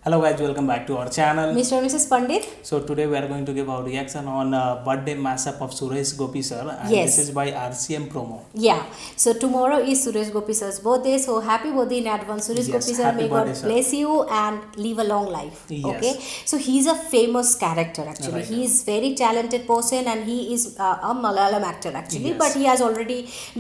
Hello guys, welcome back to our channel. Mr. and Mrs. Pandit. So today we are going to give our reaction on birthday mashup of Suresh Gopi sir, and Yes. this is by RCM Promo. Yeah. So tomorrow is Suresh Gopi sir's birthday. So happy birthday in advance, Suresh Yes, Gopi sir. happy May God birthday, sir. bless you and live a long life. Yes. Okay. So he's a famous character actually. Right. He is very talented person and he is a Malayalam actor actually. Yes. But he has already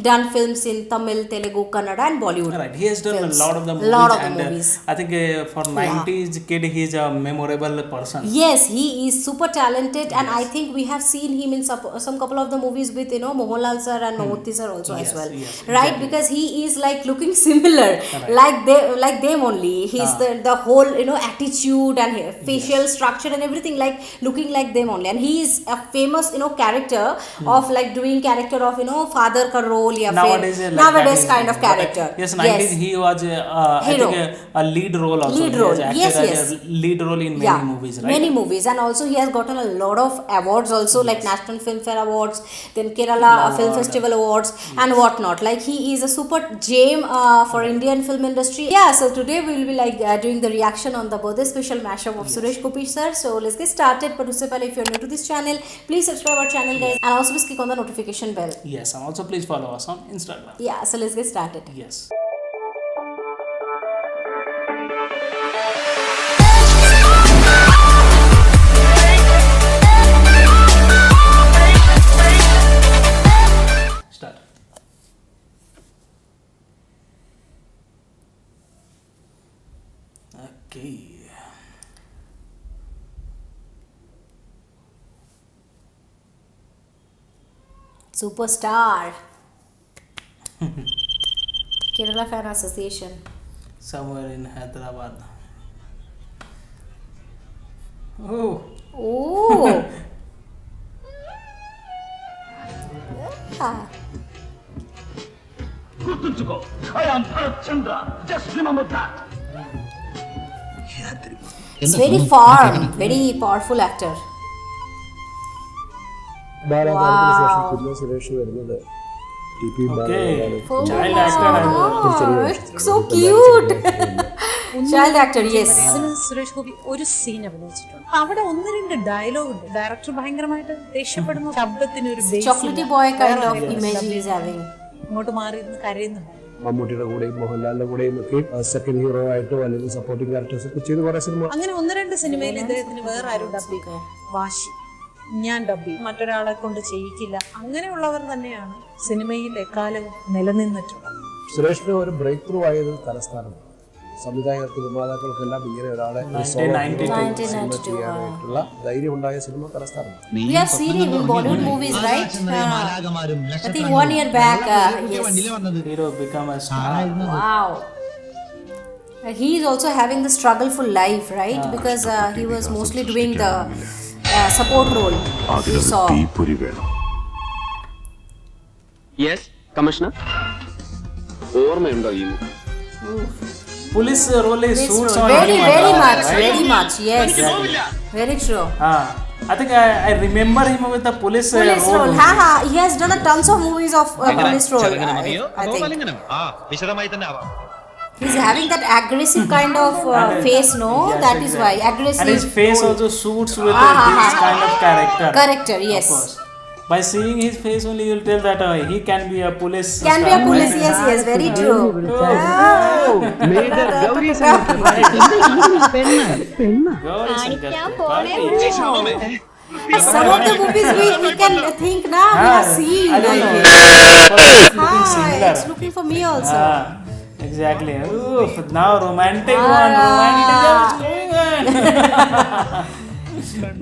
done films in Tamil, Telugu, Kannada, and Bollywood. Right, he has done films. a lot of the movies, Lot of the and movies. I think for 90s kid he is a memorable person. Yes, he is super talented, and I think we have seen him in some couple of the movies with Mohanlal sir and Mammootty sir also Yes, as well, yes, right? exactly. Because he is like looking similar, Right. like them only. He's the whole attitude and facial structure and everything like looking like them only, and he is a famous character of like doing character of father ka role ya Nowadays, like nowadays that kind is- of character. Yes, 90s he was I Hero. think a lead role also. Lead He role. has acted Yes, as yes. a lead role in many movies, right? Many movies, and also he has gotten a lot of awards also, like National Filmfare Awards, then Kerala Film Festival Awards, and whatnot. Like he is a super gem for Indian film industry. Yeah, so today we will be like doing the reaction on the birthday special mashup of Suresh Gopi sir. So let's get started. But उससे पहले if you're new to this channel, please subscribe our channel, guys, and also please click on the notification bell. Yes, and also please follow us on Instagram. Yeah, so let's get started. Yes. Start. Okay. Superstar. Kerala Fan Association. Somewhere in Hyderabad. Oh. Oh. Ah. గుర్తుంచుకో I am Bharat Chandra just remember that It's very farm, very powerful actor. Suresh വരുന്നത് Okay. Oh, Child actor. so cute. Child actor, yes. അതിന് സുരേഷ് ഗോപി ഒരു scene അഭിനയിച്ചിട്ടുണ്ട്. അവിടെ ഒന്ന് രണ്ട് dialogue ഉണ്ട്. Director ഭയങ്കരമായിട്ട് ദേഷ്യപ്പെടുന്ന ശബ്ദത്തിന് ഒരു base Chocolatey ഇല്ല. boy kind വേറെ of ആരെയും image dub he is having. ഇങ്ങോട്ട് മാറി ഇരുന്ന് കരയുന്നുണ്ട്. മമ്മൂട്ടിയുടെ കൂടെയും മോഹൻലാലിന്റെ കൂടെയും ഒക്കെ സെക്കൻഡ് ഹീറോ ആയിട്ടോ അല്ലെങ്കിൽ സപ്പോർട്ടിംഗ് ക്യാരക്ടേഴ്സ് ഒക്കെ ചെയ്ത് കുറെ സിനിമ അങ്ങനെ ഒന്ന് രണ്ട് സിനിമയിൽ ഇദ്ദേഹത്തിന് വേറെ ആരും ഡബ് ചെയ്യും. വാശി, ഞാൻ ഡബ് ചെയ്യും, മറ്റൊരാളെ കൊണ്ട് ചെയ്യിക്കില്ല. അങ്ങനെയുള്ളവർ തന്നെയാണ് സിനിമയിൽ എക്കാലവും നിലനിന്നിട്ടുള്ളത്. സുരേഷിന് ഒരു ബ്രേക്ക് ത്രൂ ആയത് തലസ്ഥാനം. സംവിധായകർക്ക് നിർമ്മാതാക്കൾക്കെല്ലാം ഇങ്ങനെ ഒരാളെ ഒരു solo hero സിനിമ ചെയ്യാനായിട്ടുള്ള ധൈര്യം ഉണ്ടായ സിനിമ തലസ്ഥാനം. We have seen him in Bollywood movies, right? I think 1 year back. Yes. Hero become a star. Wow. He is also having the struggleful life, right? Because he was mostly doing the support role. We saw. Yes commissioner ഓർമ്മയുണ്ടോ ഈ Police role is This suits role. on Very, him, very right? much, very much. Yes. Very true. I think I remember him with the police, Police role. role. Haha. He has done a tons of movies of police role. I think. വിശദമായി തന്നെ ആവാം He's having that aggressive kind of face, no? Yes, That is why exactly. aggressive. And his face role. also suits with Ah, this kind of character. Character, yes. Of course. By seeing his face only, you'll tell that he can be a police. Can be a police, yes, yes, very true. Major Gauri Some of the movies we can think now, we have seen. I don't know. Like, Looking similar. it's looking for me also. Exactly. Oof, now romantic one. Romantic is going on.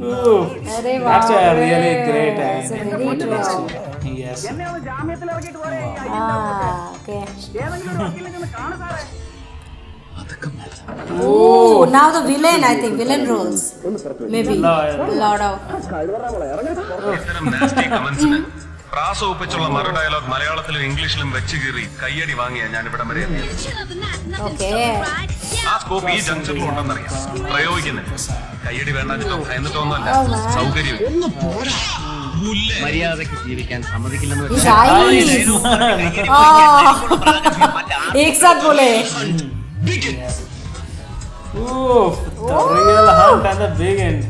Oof. Arey That's wow. a really great. It's a very true. Yes. Okay. Oh, now the villain, I think, villain roles. Maybe. Lot of. ഇത്തരം nasty comments-ന് പ്രാസ ഒപ്പിച്ചുള്ള മറു dialogue മലയാളത്തിലും ഇംഗ്ലീഷിലും വെച്ച് കീറി കയ്യടി വാങ്ങിയ ഞാൻ ഇവിടെ വരെ എത്തിയത്. Okay. ആ സ്കോപ്പ് ഈ ജംഗ്ഷനിൽ ഉണ്ടെന്നറിയാം, പ്രയോഗിക്കുന്നില്ല. കയ്യടി വേണ്ടിട്ടോ എന്നിട്ടൊന്നുമല്ല, Oh, man. സൗകര്യം മര്യാദയ്ക്ക് ജീവിക്കാൻ സമ്മതിക്കില്ലെന്ന് His eyes. Oh. एक साथ बोले. Oof, the real hunt and the big end.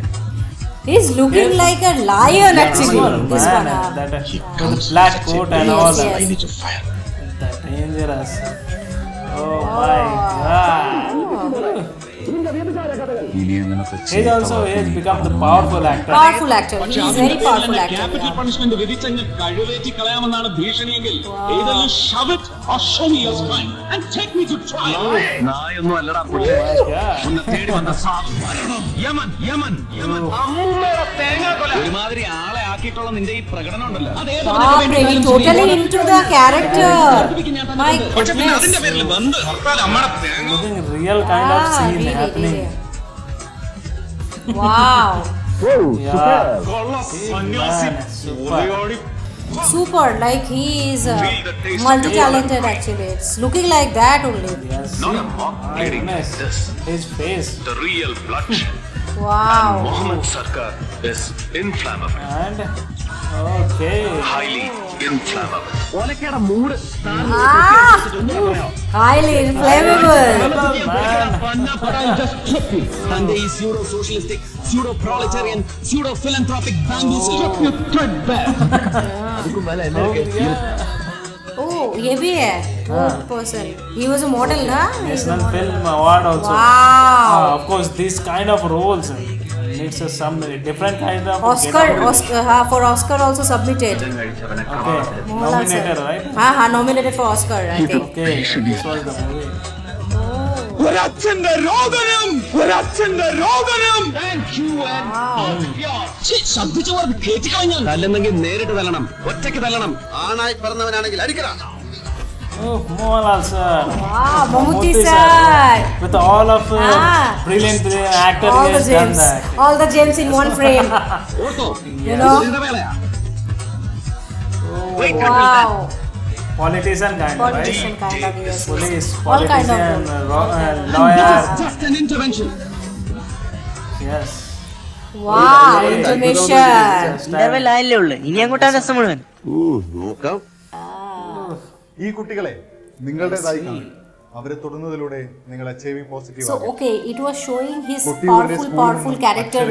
He's looking like a lion actually. Oh, This man, one. that with the black coat and Yes, all yes. that. That dangerous. Oh my God. He also has become the powerful actor. Powerful actor. He is very powerful actor. Capital Yeah. Punishment വിധിച്ചങ്ങ് കഴിവേറ്റി കളയാമെന്നാണ് ഭീഷണിയെങ്കിൽ either you shove it or show me your spine and take me to trial. നായൊന്നും അല്ലടാ Oh പുള്ളി my God. ഒന്ന് തേടി വന്ന സാധു യമൻ യമൻ യമൻ അമ്മൂമ്മയുടെ തേങ്ങാക്കൊല ഒരുമാതിരി ആളെ ആക്കിയിട്ടുള്ള നിന്റെ ഈ പ്രകടനം ഉണ്ടല്ലോ Baapre, he totally into the character. My പക്ഷെ പിന്നെ അതിന്റെ goodness. പേരിൽ വന്ന് ഹർത്താൽ അമ്മയുടെ തേങ്ങ Looking real kind of scene really, happening. really. Wow. Yeah. കൊള്ള Hey, സന്യാസി man, super. ഉലയോടി Super, like he is multi-talented actually. It's looking like that only. Yes. Not a mock My bleeding goodness. like this. His face. The real bloodshed. Wow. Mohammed Sarkar is inflammable. And okay. Highly inflammable. ഓലക്കയുടെ മൂട് Ah, highly inflammable. Man. തന്റെ ഈ pseudo socialistic pseudo proletarian pseudo philanthropic ബാംബൂസിൽ Oh, yeah. Oh, ये भी है. Good person. He was a model, na? He's a National model. Film Award also. Wow. Of course, this kind of roles needs some different kind of Oscar, get out. Oscar, for Oscar also submitted. Okay, Mohanlal sir. nominated, right? Nominated for Oscar, I think. Okay, this was the movie. ഒരച്ഛന്റെ രോദനം ഒരച്ഛന്റെ രോദനം ശബ്ദിച്ചു പറഞ്ഞ് കേട്ടിക്കളഞ്ഞാൽ തല്ലെന്നെങ്കിൽ നേരിട്ട് തല്ലണം ഒറ്റയ്ക്ക് തല്ലണം ആണായി പറഞ്ഞവനാണെങ്കിൽ അടിക്കണം Oh, Mohanlal sir. Wow, Mammootty Mammootty sir. With all of brilliant actor, All he the has done gems. that. All the gems in one frame. Ortho You know? വേളയാ Wow. Politician kind of, Politician right? kind of, yes. Police, All kind of politician, role. lawyer. just an intervention Yes. Wow, intermission. ലെവലായല്ലേ ഉള്ളു ഇനി അങ്ങോട്ടാണ് രസം മുഴുവൻ ഈ കുട്ടികളെ നിങ്ങളുടേതായി കാണും അവരെ തൊടുന്നതിലൂടെ നിങ്ങൾ HIV positive So okay, it was showing his കുട്ടികളുടെ powerful character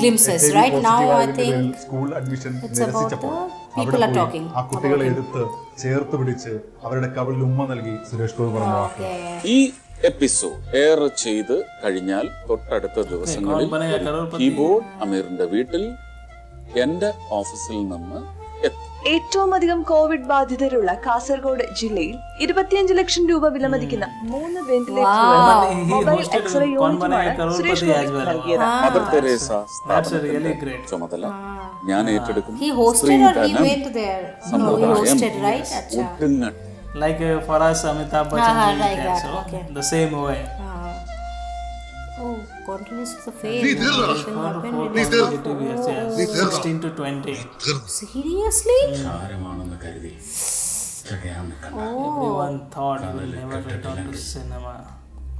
glimpses, right? Now I think school admission it's about നിരസിച്ചപ്പോൾ the അവിടെ people are പോയി talking ആ കുട്ടികളെ about him. എടുത്ത് ചേർത്ത് പിടിച്ച് അവരുടെ കവിളിൽ ഉമ്മ നൽകി സുരേഷ് ഗോപി പറഞ്ഞ വാക്ക് Okay. ഈ എപ്പിസോഡ് എയർ ചെയ്ത് കഴിഞ്ഞാൽ തൊട്ടടുത്ത ദിവസങ്ങളിൽ കീബോർഡ് അമീറിന്റെ വീട്ടിൽ എന്റെ ഓഫീസിൽ നിന്ന് എത്തും. ഏറ്റവും അധികം കോവിഡ് ബാധിതരുള്ള കാസർഗോഡ് ജില്ലയിൽ 25 ലക്ഷം രൂപ വിലമതിക്കുന്ന 3 വെന്റിലേറ്ററുകൾ മൊബൈൽ എക്സ്റേ യൂണിറ്റുമാണ് സുരേഷ് ഗോപി നൽകിയത്. Mother Teresa That's really great. ചുമതല ഞാൻ ഏറ്റെടുക്കും. He hosted or he went there? No, he hosted, right? Acha. ഒട്ടുങ്ങൽ Like for us, Amitabh Bachchan, like that, so okay. the same way. Oh, continuous to the fame. What happened in this one? Yes, 16 to 20. Seriously? Everyone thought he will never return to cinema.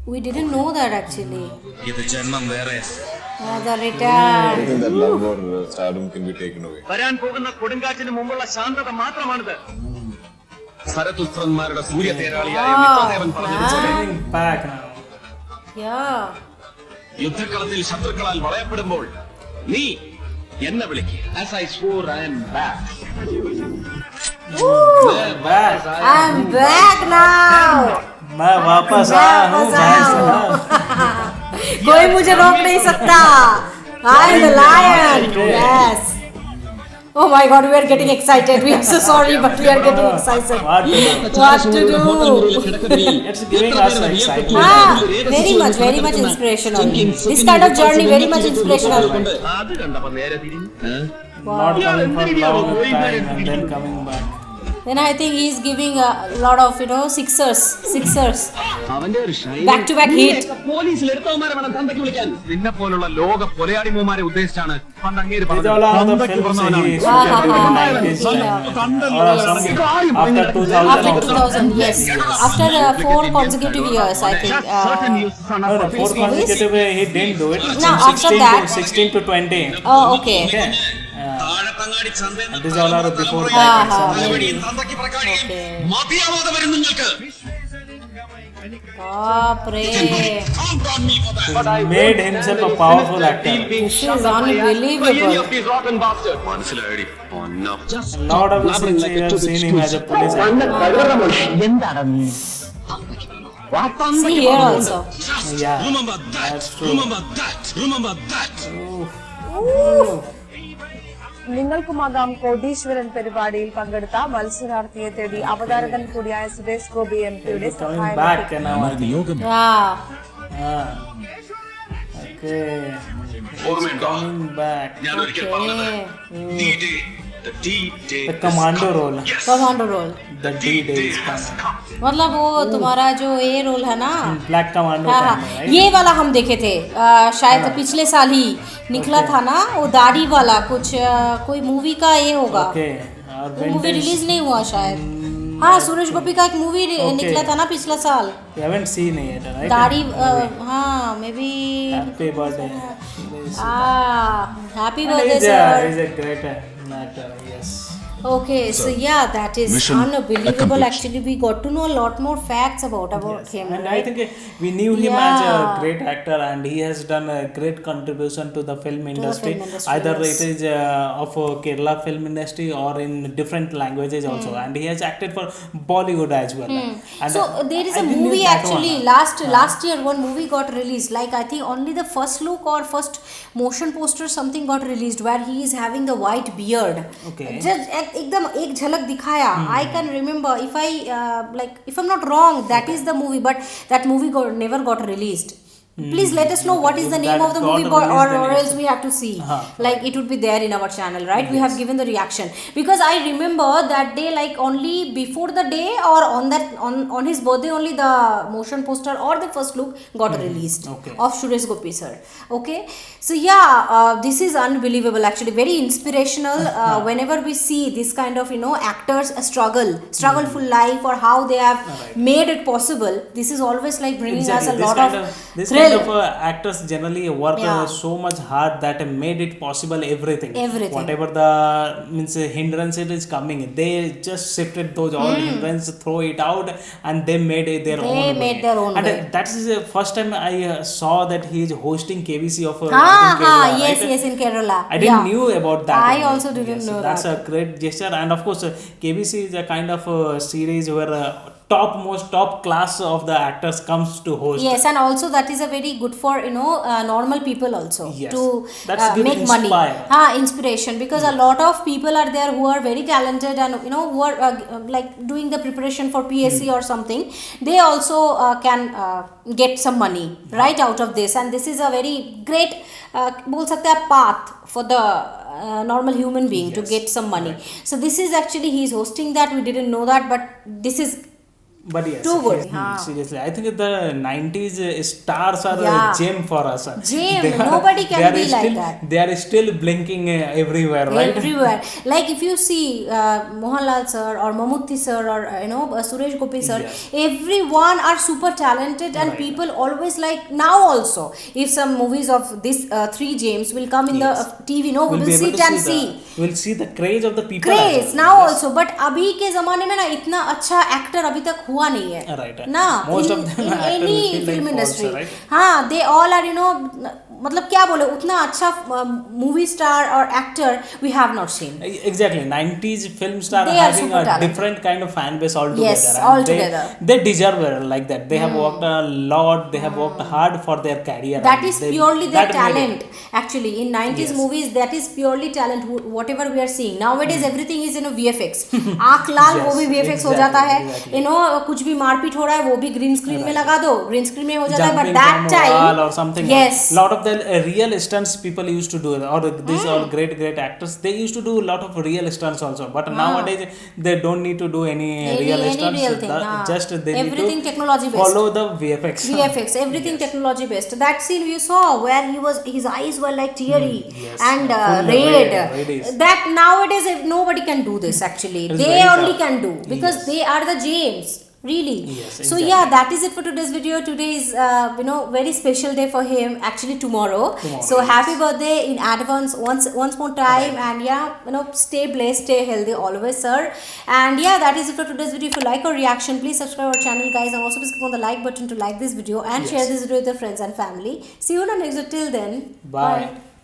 We didn't know that actually. ഇത് ജന്മം വേറെ The return. വരാൻ പോകുന്ന കൊടുങ്കാറ്റിന് മുമ്പുള്ള ശാന്തത മാത്രമാണിത്. സരതുത്രന്മാരുടെ സൂര്യ തേരാളിയായ Wow, മിത്രദേവൻ പറഞ്ഞതുപോലെ Coming back now. Yeah. യുദ്ധക്കളത്തിൽ ശത്രുക്കളാൽ വളയപ്പെടുമ്പോൾ നീ എന്നെ വിളിക്കുക. As I swore, I am back. Back. I'm back now. मैं वापस आया हूँ भाई साहब. कोई मुझे रोक नहीं सकता. I am the lion. Yes. Oh my God, we are getting excited. We are so sorry, but we are getting excited. What to do? What to do? It's giving us excitement. Very much inspirational. This kind of journey, very much inspirational. അത് കണ്ടപ്പോ നേരെ തിരിഞ്ഞു Not coming for long time and then coming back. Then I think he is giving a lot of, sixers. അവന്റെ ഒരു Back to back hit. പോലീസിൽ എടുത്തവന്മാരെ വേണം തന്തയ്ക്ക് വിളിക്കാൻ. നിന്നെ പോലുള്ള ലോക കൊലയാടിമാരെ ഉദ്ദേശിച്ചാണ് പണ്ട് അങ്ങേര് These പറഞ്ഞത്. all are the തന്തയ്ക്ക് films പറഞ്ഞവനാണ്. he shot in the 90s time. Or after 2000 After also. 2000, yes. After 4 consecutive years, I think. Certain uses are No, not no, 4 consecutive he didn't do it. No, From after that. 16 to 20. Oh, okay. Okay. Thazhathangadi ചന്തയിൽ And these all are before Ah, that. ah, തലവടിയും തന്തയ്ക്ക് പ്രക്കാടിയും Okay. മതിയാവാതെ വരും നിങ്ങൾക്ക്. बाप रे, made himself a powerful actor. this is unbelievable. മനസ്സിലായടി പൊന്നോ. A lot of scenes you have seen him as a police actor. See here also. Yeah, Remember that. that's true. Remember that. Remember that. നിങ്ങൾക്കുമാകാം കോടീശ്വരൻ പരിപാടിയിൽ പങ്കെടുത്ത മത്സരാർത്ഥിയെ തേടി അവതാരകൻ കൂടിയായ Suresh Gopi MP-യുടെ Coming back now. Yeah. Ah. Okay. It's coming back. ഞാൻ ഒരിക്കൽ പറഞ്ഞത് D-Day. The D-Day The commando role. Commando role. The D-Day is coming. मतलब वो तुम्हारा जो ये रोल है ना, Black commando. हाँ हाँ, kind of, right? ये वाला हम देखे थे शायद पिछले साल ही निकला था ना, वो दाढ़ी वाला कुछ कोई मूवी का ये होगा। Okay. Or वो मूवी vintage. रिलीज नहीं हुआ शायद। हाँ, सुरेश गोपी का एक मूवी निकला था ना पिछला साल, You haven't seen it, right? दाढ़ी हाँ may be. Happy birthday. Happy And birthday he's sir. a great actor, yes. Okay, so yeah, that is unbelievable. Actually, we got to know a lot more facts about Yes. him, And I right? think we knew him as a Yeah. great actor, and he has done a great contribution to the film industry. Either yes. it is of Kerala film industry or in different languages also, and he has acted for Bollywood as well. And So there is I a didn't movie knew that actually one. last year one movie got released. Like I think only the first look or first motion poster something got released where he is having the white beard. Okay. Just एकदम एक झलक दिखाया. I can remember if if I'm not wrong, that is the movie, but that movie never got released. Please let us know what is the name of the movie, or else we have to see. Like it would be there in our channel, right? We have given the reaction because I remember that day, like only before the day or on his birthday only the motion poster or the first look got released of Suresh Gopi sir. Okay, so yeah, this is unbelievable. Actually, very inspirational. Whenever we see this kind of actors struggleful life or how they have made it possible, this is always like bringing us a lot of this kind of actors generally work so much hard that made it possible everything. Whatever the hindrance it is coming, they just shifted those all hindrances, throw it out, and they made it their own. They made their own way. And that is the first time I saw that he is hosting KBC of Kerala, yes, in Kerala. I didn't knew about that. I also didn't know that's that. A great gesture, and of course KBC is a kind of series where top class of the actors comes to host. Yes, and also that is a very good for normal people also to make money. Inspiration, because a lot of people are there who are very talented and who are like doing the preparation for PSC or something. They also can get some money right out of this, and this is a very great बोल सकते हैं path for the normal human being to get some money. So this is actually he is hosting that. We didn't know that, but this is But yes, too good. Seriously, I think the 90s stars are a gem for us. Gem, nobody can be like that. They are still blinking everywhere, right? Everywhere. Like if you see Mohanlal sir or Mammootty sir or Suresh Gopi sir, everyone are super talented, and people always like now also. If some movies of this three James will come in the TV, we will sit and see. We'll see the craze of the people. Craze now also, but अभी के ज़माने में ना इतना अच्छा actor अभी तक हुआ नहीं है. Right. ना Most of them in any film industry. Also, right? हाँ, they all are मतलब क्या बोले, उतना अच्छा movie star or actor we have not seen. Exactly, 90s film star They having a talented. different kind of fan base altogether. Yes, and altogether. They deserve it like that. They have worked a lot. They have worked hard for their career. That is purely their talent. It. Actually, in 90s movies, that is purely talent. Whatever we are seeing nowadays, everything is VFX. आँख लाल वो भी VFX हो जाता है. कुछ भी मारपीट हो रहा है वो भी green screen में लगा दो. Green screen में हो जाता है. But that time, or something. Yes. Lot of the real stunts people used to do, or these are great actors. They used to do a lot of real stunts also. But nowadays they don't need to do any real stunts. Real thing, just they everything need to technology based. follow the VFX. VFX, everything technology based. That scene you saw where his eyes were like teary and red. That nowadays nobody can do this actually. They only can do because they are the James. Really? Yes, So exactly. yeah, that is it for today's video. Today is very special day for him. Actually tomorrow. So happy birthday in advance once more time. And yeah, stay blessed, stay healthy always, sir. And yeah, that is it for today's video. If you like our reaction, please subscribe our channel, guys, and also please click on the like button to like this video and share this video with your friends and family. See you on the next video. Till then, Bye.